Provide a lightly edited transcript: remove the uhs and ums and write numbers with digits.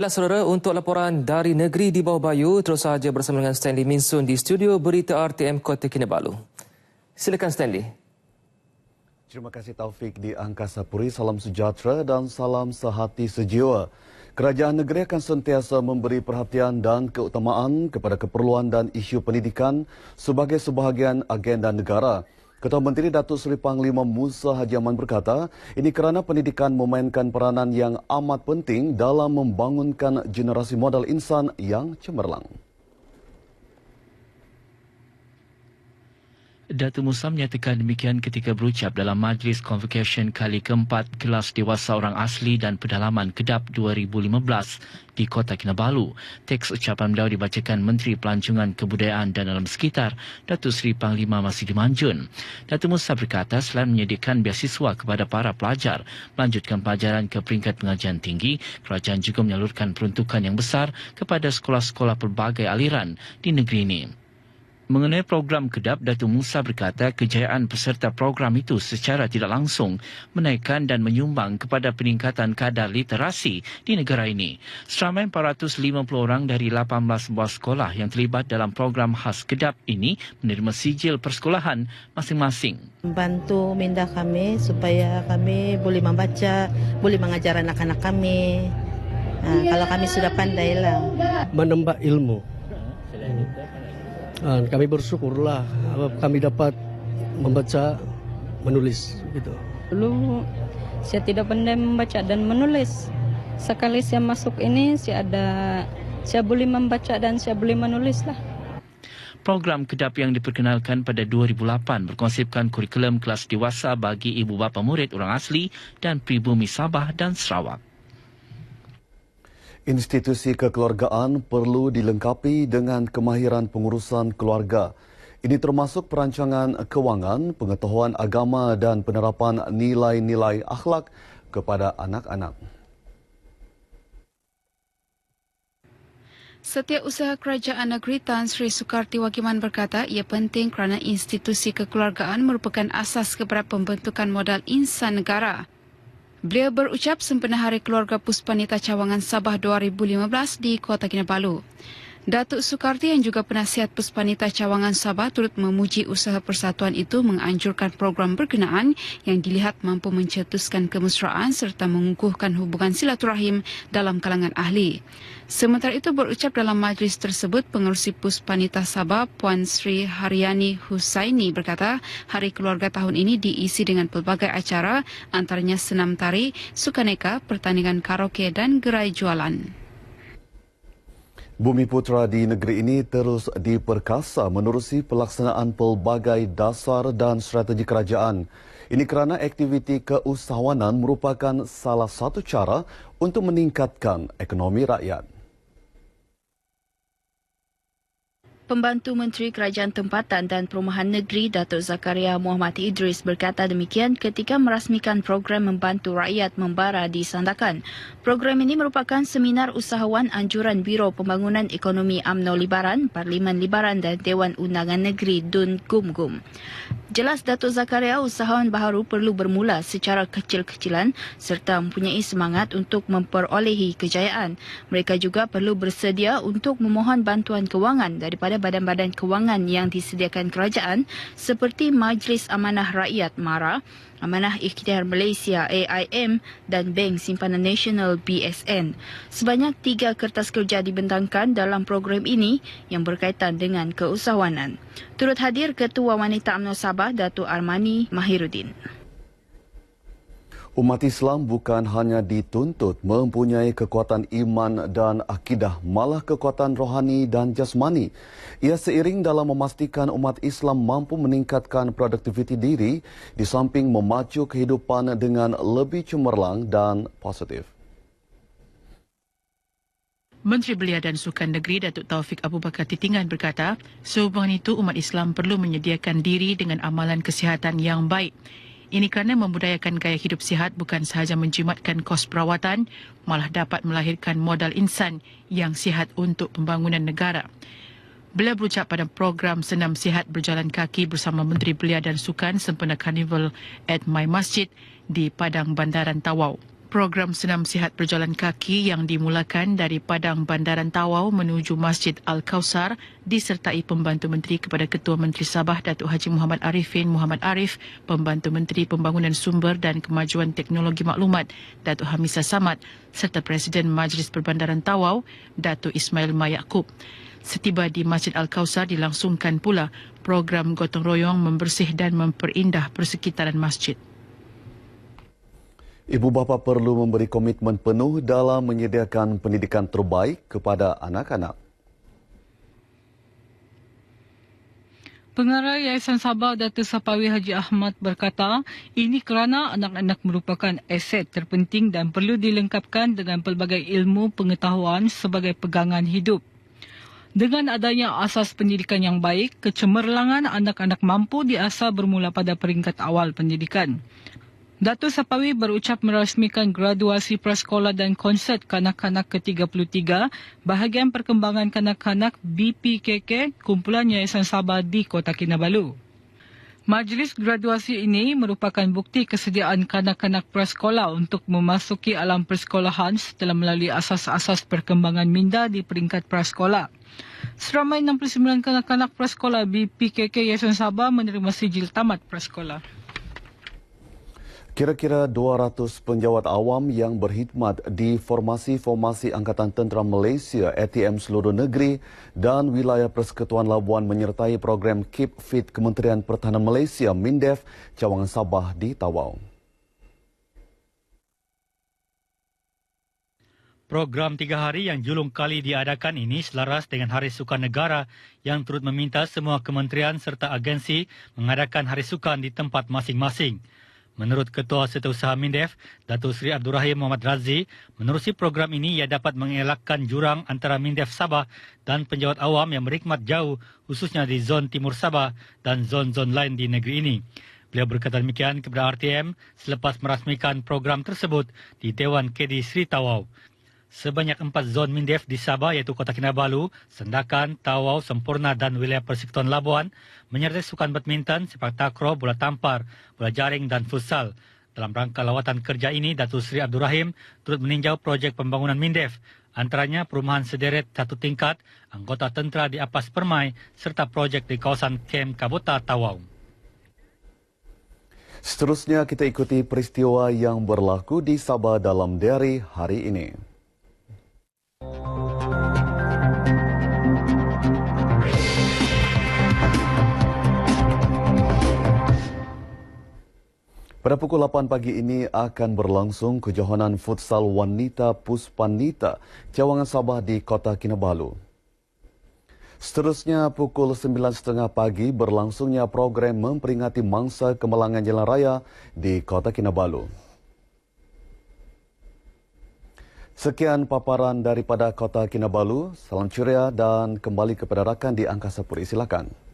Baiklah saudara, untuk laporan dari negeri di bawah Bayu, terus sahaja bersama dengan Stanley Minsun di studio Berita RTM Kota Kinabalu. Silakan Stanley. Terima kasih Taufik di Angkasa Puri. Salam sejahtera dan salam sehati sejiwa. Kerajaan negeri akan sentiasa memberi perhatian dan keutamaan kepada keperluan dan isu pendidikan sebagai sebahagian agenda negara. Ketua Menteri Datuk Seri Panglima Musa Haji Aman berkata, ini kerana pendidikan memainkan peranan yang amat penting dalam membangunkan generasi modal insan yang cemerlang. Datuk Musa menyatakan demikian ketika berucap dalam Majlis Convocation kali keempat Kelas Dewasa Orang Asli dan Pedalaman KEDAP 2015 di Kota Kinabalu. Teks ucapan beliau dibacakan Menteri Pelancongan Kebudayaan dan Alam Sekitar, Datuk Seri Panglima Masidi Manjun. Datuk Musa berkata selain menyediakan beasiswa kepada para pelajar melanjutkan pelajaran ke peringkat pengajian tinggi, kerajaan juga menyalurkan peruntukan yang besar kepada sekolah-sekolah pelbagai aliran di negeri ini. Mengenai program KEDAP, Datuk Musa berkata kejayaan peserta program itu secara tidak langsung menaikkan dan menyumbang kepada peningkatan kadar literasi di negara ini. Seramai 450 orang dari 18 buah sekolah yang terlibat dalam program khas KEDAP ini menerima sijil persekolahan masing-masing. Membantu minda kami supaya kami boleh membaca, boleh mengajar anak-anak kami. Kalau kami sudah pandai lah. Menambah ilmu. Kami bersyukurlah kami dapat membaca, menulis gitu. Dulu saya tidak pandai membaca dan menulis. Sekali saya masuk ini saya boleh membaca dan saya boleh menulis lah. Program KEDAP yang diperkenalkan pada 2008 berkonsepkan kurikulum kelas dewasa bagi ibu bapa murid orang asli dan pribumi Sabah dan Sarawak. Institusi kekeluargaan perlu dilengkapi dengan kemahiran pengurusan keluarga. Ini termasuk perancangan kewangan, pengetahuan agama dan penerapan nilai-nilai akhlak kepada anak-anak. Setiausaha Kerajaan Negeri Tan Sri Sukarti Wagiman berkata ia penting kerana institusi kekeluargaan merupakan asas kepada pembentukan modal insan negara. Beliau berucap sempena Hari Keluarga Puspanita Cawangan Sabah 2015 di Kota Kinabalu. Datuk Sukarti yang juga penasihat Puspanita Cawangan Sabah turut memuji usaha persatuan itu menganjurkan program berkenaan yang dilihat mampu mencetuskan kemesraan serta mengukuhkan hubungan silaturahim dalam kalangan ahli. Sementara itu berucap dalam majlis tersebut, Pengerusi Puspanita Sabah Puan Sri Haryani Husaini berkata Hari Keluarga tahun ini diisi dengan pelbagai acara antaranya senam tari, sukaneka, pertandingan karaoke dan gerai jualan. Bumi Putra di negeri ini terus diperkasa menerusi pelaksanaan pelbagai dasar dan strategi kerajaan. Ini kerana aktiviti keusahawanan merupakan salah satu cara untuk meningkatkan ekonomi rakyat. Pembantu Menteri Kerajaan Tempatan dan Perumahan Negeri Datuk Zakaria Muhammad Idris berkata demikian ketika merasmikan program Membantu Rakyat Membara di Sandakan. Program ini merupakan seminar usahawan anjuran Biro Pembangunan Ekonomi UMNO Libaran, Parlimen Libaran dan Dewan Undangan Negeri Dun Gum. Jelas Datuk Zakaria, usahawan baharu perlu bermula secara kecil-kecilan serta mempunyai semangat untuk memperolehi kejayaan. Mereka juga perlu bersedia untuk memohon bantuan kewangan daripada badan-badan kewangan yang disediakan kerajaan seperti Majlis Amanah Rakyat MARA, Amanah Ikhtiar Malaysia AIM dan Bank Simpanan Nasional BSN. Sebanyak 3 kertas kerja dibentangkan dalam program ini yang berkaitan dengan keusahawanan. Turut hadir Ketua Wanita UMNO Sabah Datuk Armani Mahiruddin. Umat Islam bukan hanya dituntut mempunyai kekuatan iman dan akidah, malah kekuatan rohani dan jasmani. Ia seiring dalam memastikan umat Islam mampu meningkatkan produktiviti diri di samping memacu kehidupan dengan lebih cemerlang dan positif. Menteri Belia dan Sukan Negeri Datuk Taufik Abu Bakar Titingan berkata, sehubungan itu umat Islam perlu menyediakan diri dengan amalan kesihatan yang baik. Ini kerana membudayakan gaya hidup sihat bukan sahaja menjimatkan kos perawatan, malah dapat melahirkan modal insan yang sihat untuk pembangunan negara. Beliau berucap pada program senam sihat berjalan kaki bersama Menteri Belia dan Sukan sempena Karnival at My Masjid di Padang Bandaran Tawau. Program senam sihat berjalan kaki yang dimulakan dari Padang Bandaran Tawau menuju Masjid Al-Kausar disertai Pembantu Menteri kepada Ketua Menteri Sabah Datuk Haji Muhammad Arifin Muhammad Arif, Pembantu Menteri Pembangunan Sumber dan Kemajuan Teknologi Maklumat Datuk Hamisah Samad serta Presiden Majlis Perbandaran Tawau Datuk Ismail Mayakub. Setiba di Masjid Al-Kausar dilangsungkan pula program gotong royong membersih dan memperindah persekitaran masjid. Ibu bapa perlu memberi komitmen penuh dalam menyediakan pendidikan terbaik kepada anak-anak. Pengarah Yayasan Sabah Datuk Sapawi Haji Ahmad berkata, ini kerana anak-anak merupakan aset terpenting dan perlu dilengkapkan dengan pelbagai ilmu pengetahuan sebagai pegangan hidup. Dengan adanya asas pendidikan yang baik, kecemerlangan anak-anak mampu diasah bermula pada peringkat awal pendidikan. Datuk Sapawi berucap merasmikan graduasi prasekolah dan konsert kanak-kanak ke-33 bahagian perkembangan kanak-kanak BPKK kumpulan Yayasan Sabah di Kota Kinabalu. Majlis graduasi ini merupakan bukti kesediaan kanak-kanak prasekolah untuk memasuki alam persekolahan setelah melalui asas-asas perkembangan minda di peringkat prasekolah. Seramai 69 kanak-kanak prasekolah BPKK Yayasan Sabah menerima sijil tamat prasekolah. Kira-kira 200 penjawat awam yang berkhidmat di formasi-formasi Angkatan Tentera Malaysia ATM seluruh negeri dan wilayah Persekutuan Labuan menyertai program Keep Fit Kementerian Pertahanan Malaysia MINDEF Cawangan Sabah di Tawau. Program 3 hari yang julung kali diadakan ini selaras dengan Hari Sukan Negara yang turut meminta semua kementerian serta agensi mengadakan Hari Sukan di tempat masing-masing. Menurut Ketua Setiausaha MINDEF, Datuk Seri Abdul Rahim Muhammad Razi, menerusi program ini ia dapat mengelakkan jurang antara MINDEF Sabah dan penjawat awam yang berkhidmat jauh khususnya di zon Timur Sabah dan zon-zon lain di negeri ini. Beliau berkata demikian kepada RTM selepas merasmikan program tersebut di Dewan KD Sri Tawau. Sebanyak 4 zon MINDEF di Sabah iaitu Kota Kinabalu, Sendakan, Tawau, Sempurna dan wilayah Persekutuan Labuan menyertai sukan badminton, sepak takraw, bola tampar, bola jaring dan futsal. Dalam rangka lawatan kerja ini, Datuk Seri Abdul Rahim turut meninjau projek pembangunan MINDEF, antaranya perumahan sederet 1 tingkat, anggota tentera di Apas Permai serta projek di kawasan Kem Kabota Tawau. Seterusnya kita ikuti peristiwa yang berlaku di Sabah dalam diari hari ini. Pada pukul 8 pagi ini akan berlangsung kejohanan futsal wanita Puspanita Cawangan Sabah di Kota Kinabalu. Seterusnya pukul 9.30 pagi berlangsungnya program memperingati mangsa kemalangan jalan raya di Kota Kinabalu. Sekian paparan daripada Kota Kinabalu. Salam ceria dan kembali kepada rakan di Angkasa Puri. Silakan.